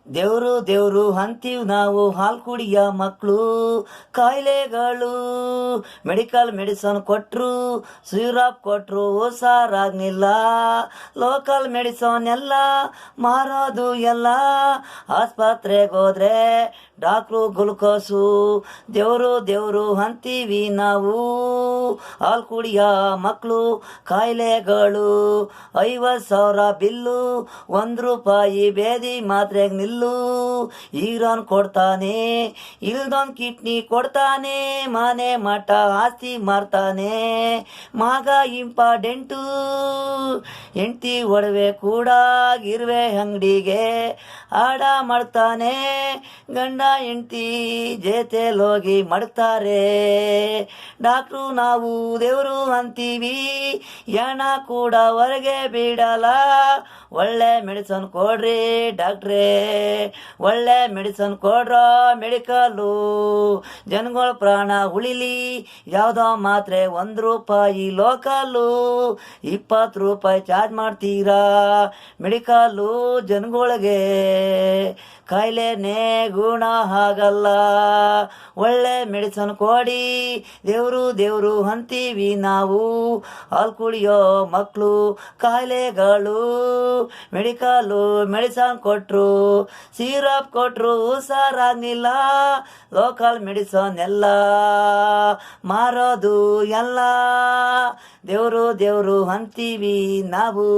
ದೇವ್ರು ದೇವ್ರು ಅಂತೀವ್ ನಾವು ಹಾಲು ಕುಡಿಯ ಮಕ್ಕಳು. ಕಾಯಿಲೆಗಳು ಮೆಡಿಕಲ್ ಮೆಡಿಸನ್ ಕೊಟ್ಟರು, ಸಿರಪ್ ಕೊಟ್ಟರು, ಹುಷಾರಾಗ್ನಿಲ್ಲ. ಲೋಕಲ್ ಮೆಡಿಸನ್ ಎಲ್ಲ ಮಾರೋದು ಎಲ್ಲ. ಆಸ್ಪತ್ರೆಗೆ ಹೋದ್ರೆ ಡಾಕ್ಟ್ರು ಗ್ಲುಕೋಸು. ದೇವ್ರು ದೇವ್ರು ಅಂತೀವಿ ನಾವು ಹಾಲು ಕುಡಿಯ ಮಕ್ಕಳು. ಕಾಯಿಲೆಗಳು 50,000 ಬಿಲ್ಲು, ₹1 ಬೇದಿ ಮಾತ್ರೆಗೆ ನಿಲ್ಲು. ಈರನ್ ಕೊಡ್ತಾನೆ, ಇಲ್ದೊಂದು ಕಿಡ್ನಿ ಕೊಡ್ತಾನೆ, ಮನೆ ಮಠ ಆಸ್ತಿ ಮಾರ್ತಾನೆ. ಮಗ ಇಂಪಾರ್ಟೆಂಟು, ಹೆಂಡ್ತಿ ಒಡವೆ ಕೂಡ ಗಿರ್ವೆ ಅಂಗಡಿಗೆ ಆಡ ಮಾಡ್ತಾನೆ. ಗಂಡ ಹೆಂಡ್ತಿ ಜೊತೆಲೋಗಿ ಮಾಡ್ತಾರೆ. ಡಾಕ್ಟ್ರು ನಾವು ದೇವರು ಅಂತೀವಿ, ಹೆಣ ಕೂಡ ಹೊರಗೆ ಬಿಡಲ್ಲ. ಒಳ್ಳೆ ಮೆಡಿಸನ್ ಕೊಡ್ರಿ ಡಾಕ್ಟ್ರೇ, ಒಳ್ಳೆ ಮೆಡಿಸನ್ ಕೊಡ್ರ ಮೆಡಿಕಲ್ಲು. ಜನಗಳ ಪ್ರಾಣ ಉಳಿಲಿ, ಯಾವುದೋ ಮಾತ್ರೆ ₹1 ಲೋಕಲ್ಲು. ₹20 ಚಾರ್ಜ್ ಮಾಡ್ತೀರಾ ಮೆಡಿಕಲ್ಲು. ಜನಗಳಿಗೆ ಕಾಯಿಲೆನೇ ಗುಣ ಆಗಲ್ಲ. ಒಳ್ಳೆ ಮೆಡಿಸನ್ ಕೊಡಿ, ದೇವರು ದೇವರು ಅಂತೀವಿ ನಾವು ಹಾಲು ಕುಡಿಯೋ ಮಕ್ಕಳು. ಕಾಯಿಲೆಗಳು ಮೆಡಿಕಲ್ಲು ಮೆಡಿಸನ್ ಕೊಟ್ಟರು, ಸಿರಪ್ ಕೊಟ್ಟರು, ಹುಷಾರಾಗ್ನಿಲ್ಲ. ಲೋಕಲ್ ಮೆಡಿಸನ್ ಎಲ್ಲ ಮಾರೋದು ಎಲ್ಲ. ದೇವರು ದೇವರು ಅಂತೀವಿ ನಾವು.